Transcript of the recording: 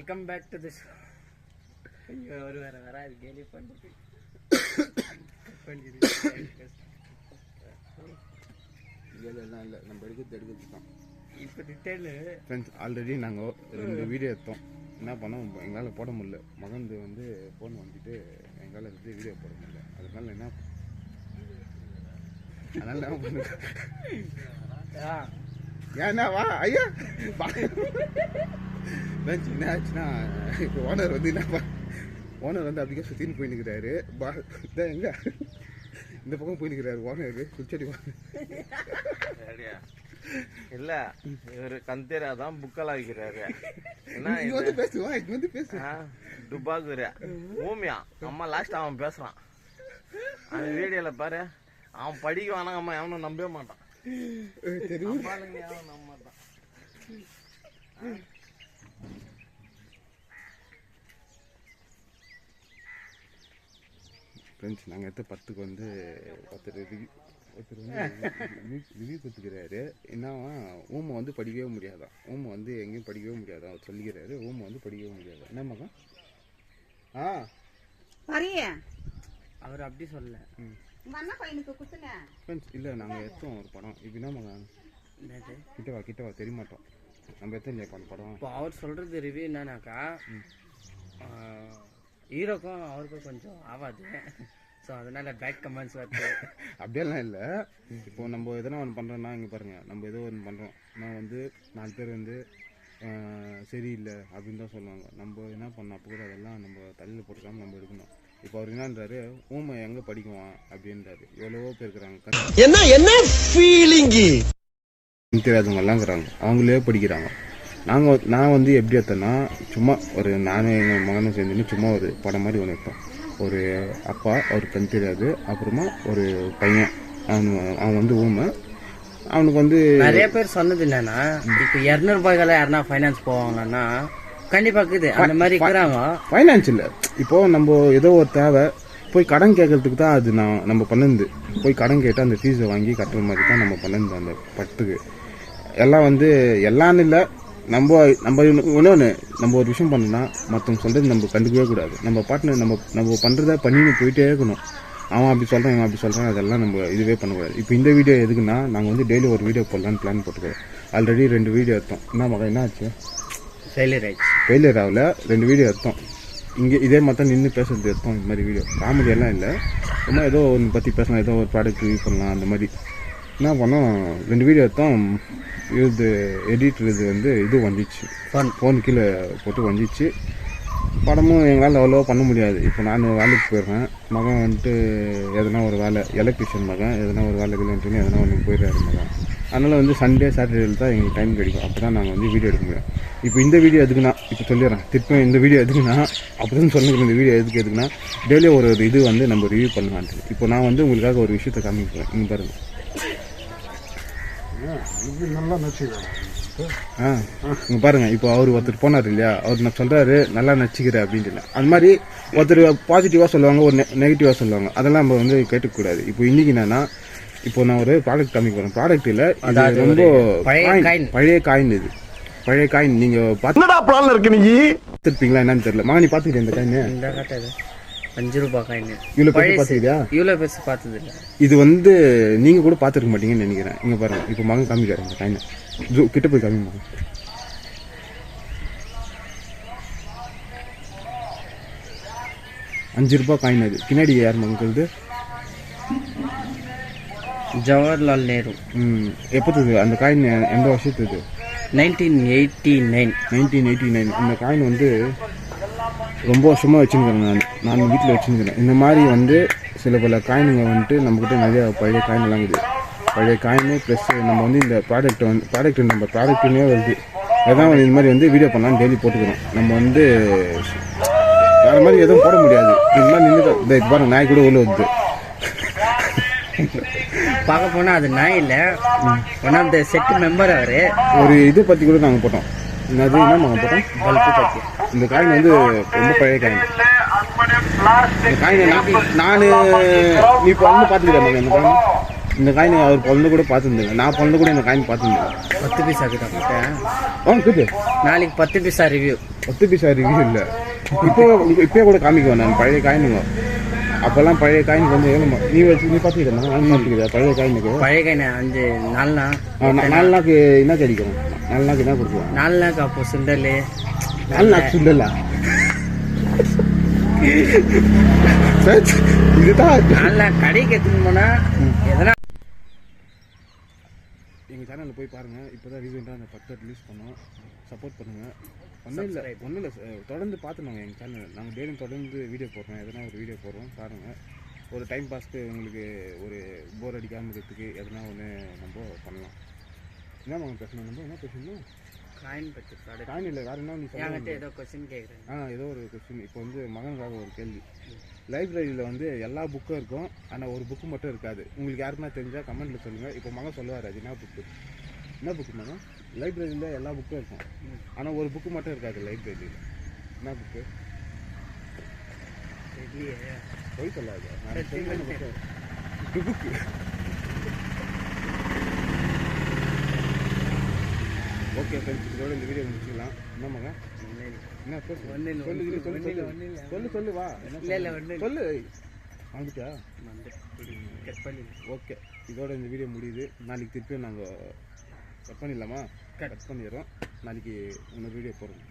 Welcome back to this. ஒரு வராது கேலி பண்ணுறது. இதெல்லாம் இல்லை, நம்ம எடுக்கிறது தான். இப்போ ரிட்டர்னு ஃப்ரெண்ட்ஸ் ஆல்ரெடி நாங்கள் 2 வீடியோ எடுத்தோம். என்ன பண்ணோம், எங்களால் போட முடியல. மகந்து வந்து ஃபோன் வாங்கிட்டு எங்களால் வந்து வீடியோ போட முடியல. அதனால என்ன பண்ண ஏன்னா வா ஐயா என்ன ஆச்சுன்னா, இப்போ ஓனர் வந்து என்ன ஓனர் வந்து அப்படிக்கே சுற்றின்னு போயின்னுக்கிறாரு. எங்க இந்த பக்கம் போயின்னுக்கிறாரு ஓனர் சுச்சடி. இல்ல இவரு கந்தேரா தான் புக்கலா வைக்கிறாரு. இங்க வந்து பேசுவா, இங்க வந்து பேசு. துபாக்குற ஊமியா அம்மா லாஸ்ட் அவன் பேசுறான். அந்த வீடியோல பாரு, அவன் படிக்க வேணாம் அம்மா எவனும் நம்பவே மாட்டான். தெரியும் எவனும் நம்ப மாட்டான். ஃப்ரெண்ட்ஸ் நாங்கள் எடுத்த 10க்கு வந்து ஒருத்தர் வந்து ரிவ்யூ கொடுத்துக்கிறாரு. என்னவா ஊமை வந்து படிக்கவே முடியாதான், ஊமை வந்து எங்கேயும் படிக்கவே முடியாதான் அவர் சொல்லிக்கிறாரு. ஊமை வந்து படிக்கவே முடியாது. என்ன மகன்? அவர் அப்படி சொல்ல. ஃப்ரெண்ட்ஸ் இல்லை, நாங்கள் எடுத்தோம் ஒரு படம். இப்போ என்ன மகன் கிட்டவா தெரிய மாட்டோம். நம்ம எடுத்தோம் இல்லையா படம். இப்போ அவர் சொல்கிறது ரிவ்யூ என்னன்னாக்கா, ஹீரோக்கும் அவருக்கும் கொஞ்சம் ஆகாது. ஸோ அதனால் பேக் கமெண்ட்ஸ் வருது. அப்படியெல்லாம் இல்லை. இப்போ நம்ம எதனா ஒன்று பண்ணுறோன்னா, இங்கே பாருங்கள், நம்ம ஏதோ ஒன்று பண்ணுறோம். நான் வந்து 4 பேர் வந்து சரியில்லை அப்படின்னு தான் சொல்லுவாங்க. நம்ம என்ன பண்ணோம், அப்போ கூட அதெல்லாம் நம்ம தலையில் போட்டுக்காமல் நம்ம எடுக்கணும். இப்போ அவர் என்னன்றாரு, ஊமை எங்கே படிக்குவான் அப்படின்றாரு. எவ்வளவோ பேர் இருக்கிறாங்க, என்ன ஃபீலிங்கு தெரியாதவங்க எல்லாம் இருக்கிறாங்க, அவங்களே படிக்கிறாங்க. நான் வந்து எப்படி எடுத்தேன்னா, சும்மா ஒரு நானும் எங்கள் மகனும் சேர்ந்துன்னு சும்மா ஒரு படம் மாதிரி ஒன்று எடுத்தோம். ஒரு அப்பா, அவருக்கு கண் தெரியாது, அப்புறமா ஒரு பையன், அவன் வந்து ஊமை. அவனுக்கு வந்து நிறைய பேர் சொன்னது என்னன்னா, இப்போ 200 ரூபாய்களை யாருன்னா ஃபைனான்ஸ் போவாங்கன்னா கண்டிப்பாக இருக்குது. அந்த மாதிரி இருக்கிறாங்க. ஃபைனான்ஸ் இல்லை, இப்போது நம்ம ஏதோ ஒரு தேவை போய் கடன் கேட்கறதுக்கு தான் அது நம்ம பண்ணுது. போய் கடன் கேட்டால் அந்த ஃபீஸை வாங்கி கட்டுற மாதிரி தான் நம்ம பண்ணுது. அந்த பட்டுக்கு எல்லாம் வந்து எல்லான்னு இல்லை. நம்ம இன்னொன்று, நம்ம ஒரு விஷயம் பண்ணோன்னா மற்றவங்க சொல்கிறது நம்ம கண்டுக்கவே கூடாது. நம்ம பாட்டுன்னு நம்ம பண்ணுறத பண்ணின்னு போயிட்டே இருக்கணும். அவன் அப்படி சொல்கிறான், இவன் அப்படி சொல்கிறான், அதெல்லாம் நம்ம இதுவே பண்ணக்கூடாது. இப்போ இந்த வீடியோ எதுக்குன்னா, நாங்கள் வந்து டெய்லி ஒரு வீடியோ போடலான்னு பிளான் போட்டுக்கிறோம். ஆல்ரெடி 2 வீடியோ எடுத்தோம். என்ன மகன் என்ன ஆச்சு? ஃபெயிலியர் ஆகல. 2 வீடியோ எடுத்தோம். இங்கே இதே மாதிரி தான் நின்று பேசுறது எடுத்தோம். இந்த மாதிரி வீடியோ காமெடியெல்லாம் இல்லை, சும்மா ஏதோ ஒன்று பற்றி பேசலாம், ஏதோ ஒரு ப்ராடக்ட் ரிவ்யூ பண்ணலாம். அந்த மாதிரி என்ன பண்ணோம், 2 வீடியோ எடுத்தோம். இது எடிட்டர் இது வந்து இது வந்துச்சு, ஃபோன் கீழே போட்டு வந்துச்சு. படமும் எங்களால் அவ்வளோவா பண்ண முடியாது. இப்போ நான் வேலைக்கு போயிடுறேன், மகன் வந்துட்டு எதனா ஒரு வேலை, எலக்ட்ரிஷியன் மகன் எதனா ஒரு வேலை இல்லைன்ட்டுன்னு எதனா ஒன்று போயிடுறாரு மகன். அதனால் வந்து சண்டே சாட்டர்டேயில் தான் எங்களுக்கு டைம் கிடைக்கும். அப்போ தான் நாங்கள் வந்து வீடியோ எடுக்க முடியும். இப்போ இந்த வீடியோ எதுக்குன்னா, இப்போ சொல்லிடுறேன் திருப்பி, இந்த வீடியோ எதுக்குன்னா அப்படின்னு சொல்லுங்கள். இந்த வீடியோ எதுக்குன்னா, டெய்லியும் ஒரு இது வந்து நம்ம ரிவ்யூ பண்ணலான்ட்டு. இப்போ நான் வந்து உங்களுக்காக ஒரு விஷயத்தை காமிக்கிறேன். இங்கே பாருங்கள். நல்லா நடிச்சுக்கிறேன். இங்கே பாருங்கள், இப்போ அவர் ஒருத்தர் போனார் இல்லையா, அவர் நான் சொல்கிறாரு நல்லா நடிச்சுக்கிறேன் அப்படின்ட்டு. அந்த மாதிரி ஒருத்தர் பாசிட்டிவாக சொல்லுவாங்க, ஒரு நெகட்டிவாக சொல்லுவாங்க. அதெல்லாம் நம்ம வந்து கேட்கக்கூடாது. இப்போ இன்றைக்கி என்னன்னா, இப்போ நான் ஒரு ப்ராடக்ட் காமிக்க போகிறேன். ப்ராடக்ட் இல்லை, அது ரொம்ப பழைய காயின். இது பழைய காயின். நீங்கள் பார்த்துருப்பீங்களா என்னன்னு தெரியல. மகன் நீ பார்த்துக்கிட்டேன் இந்த காயின்? 5 ரூபாய் காயின். இவ்வளோ பேர் பார்த்துக்கிறியா? இவ்வளோ பெருசு பார்த்தது இல்லை. இது வந்து நீங்கள் கூட பார்த்துருக்க மாட்டீங்கன்னு நினைக்கிறேன். இங்கே பாருங்கள், இப்போ மகன் காமிக்காரு இந்த காயினை. கிட்ட போய் காமிங்க. 5 ரூபாய் காயின். அது பின்னாடி யார் மகன்கிறது? ஜவஹர்லால் நேரு. எப்போது அந்த காயின்? எந்த வருஷத்துக்கு? 1989. இந்த காயின் வந்து ரொம்ப வருஷமாக வச்சுருக்கிறேன். நான் வீட்டில் வச்சுருக்கிறேன். இந்த மாதிரி வந்து சில பல காயினுங்க வந்துட்டு நம்மக்கிட்ட நிறைய பழைய காயின் எல்லாம் இருக்குது. பழைய காயின் ப்ளஸ் நம்ம வந்து இந்த ப்ராடக்ட் நம்ம ப்ராடக்ட்டுன்னே வருது. எதாவது இந்த மாதிரி வந்து வீடியோ பண்ணலான்னு டெய்லி போட்டுக்கிறோம். நம்ம வந்து வேறு மாதிரி எதுவும் போட முடியாது. இந்த மாதிரி நின்று இந்த பாருங்க, நாய் கூட உள்ள வருது. பார்க்க போனால் அது நாய் இல்லை, one of the set member. அவர் ஒரு இது பற்றி கூட நாங்கள் போட்டோம். என்னது என்ன நாங்கள் போட்டோம்? பல்பு பற்றி. இந்த காயின் வந்து ரொம்ப பழைய காயின். இந்த காயின் நான் நீ இப்போ வந்து பார்த்துக்கிட்டேன். இந்த காயின் இந்த காயின் அவர் பிறந்து கூட பார்த்துருந்தேங்க, நான் பிறந்து கூட இந்த காயின் பார்த்துருந்தேன். 10 பைசா கிட்ட குது நாளைக்கு 10 பைசா ரிவ்யூ. 10 பைசா ரிவ்யூ இல்லை, இப்போ கூட காமிக்குவேன் நான் பழைய காயினுங்க. அப்போல்லாம் பழைய காயின் கொஞ்சம் ஏழுமா நீ பார்த்துக்கிட்டா நான் பார்த்துக்கிட்டா பழைய காயினுக்கு. பழைய காயின் 4 நாள் 4 நாளுக்கு என்ன கிடைக்கும்? 4 நாளுக்கு என்ன கொடுக்குவோம்? 4 நாளுக்கு அப்போ சுண்டல் 4 நாள் சுண்டலா? இதுதான் 4 நாள் கடைக்கு எடுத்துன்னு போனா எதனா. எங்கள் சேனலில் போய் பாருங்கள், இப்போ தான் ரீசெண்டாக அந்த 10 ரிலீஸ் பண்ணோம். சப்போர்ட் பண்ணுங்கள். ஒன்றும் இல்லை தொடர்ந்து பார்த்துனாங்க எங்கள் சேனல். நாங்கள் டெய்லியும் தொடர்ந்து வீடியோ போடுறோம், எதனா ஒரு வீடியோ போடுறோம் பாருங்கள். ஒரு டைம் பாஸ்க்கு உங்களுக்கு ஒரு போர் அடிக்காமல் இருக்கிறதுக்கு எதனா ஒன்று நம்ம பண்ணலாம். என்ன நாங்கள் பேசணும், நம்ம என்ன பேசணும்? காயின் பற்றி காயின் இல்லை, வேறு என்ன நீ என்கிட்ட ஏதோ கொஸ்டின் கேட்குறேன். ஏதோ ஒரு கொஸ்டின். இப்போ வந்து மகனுக்காக ஒரு கேள்வி. லைப்ரரியில் வந்து எல்லா புக்கும் இருக்கும், ஆனால் ஒரு புக்கு மட்டும் இருக்காது. உங்களுக்கு யாருக்குன்னா தெரிஞ்சால் கமெண்ட்டில் சொல்லுங்கள். இப்போ மகன் சொல்லுவார், அது என்ன புக்கு மகன்? லைப்ரரியில் எல்லா புக்கும் இருக்கும், ஆனால் ஒரு புக்கு மட்டும் இருக்காது லைப்ரரியில். என்ன புக்கு? போய் சொல்லாது, புக்கு. ஓகே ஃப்ரெண்ட்ஸ், இதோட இந்த வீடியோ முடிச்சுக்கலாம். என்ன மகன்? என்ன சொல்லு வா. சொல்லு வந்துச்சா? ஓகே, இதோட இந்த வீடியோ முடியுது. நாளைக்கு திருப்பியும் நாங்கள் கட் பண்ணிடலாமா? கட் பண்ணிடுறோம். நாளைக்கு இன்னொரு வீடியோ போடுறோம்.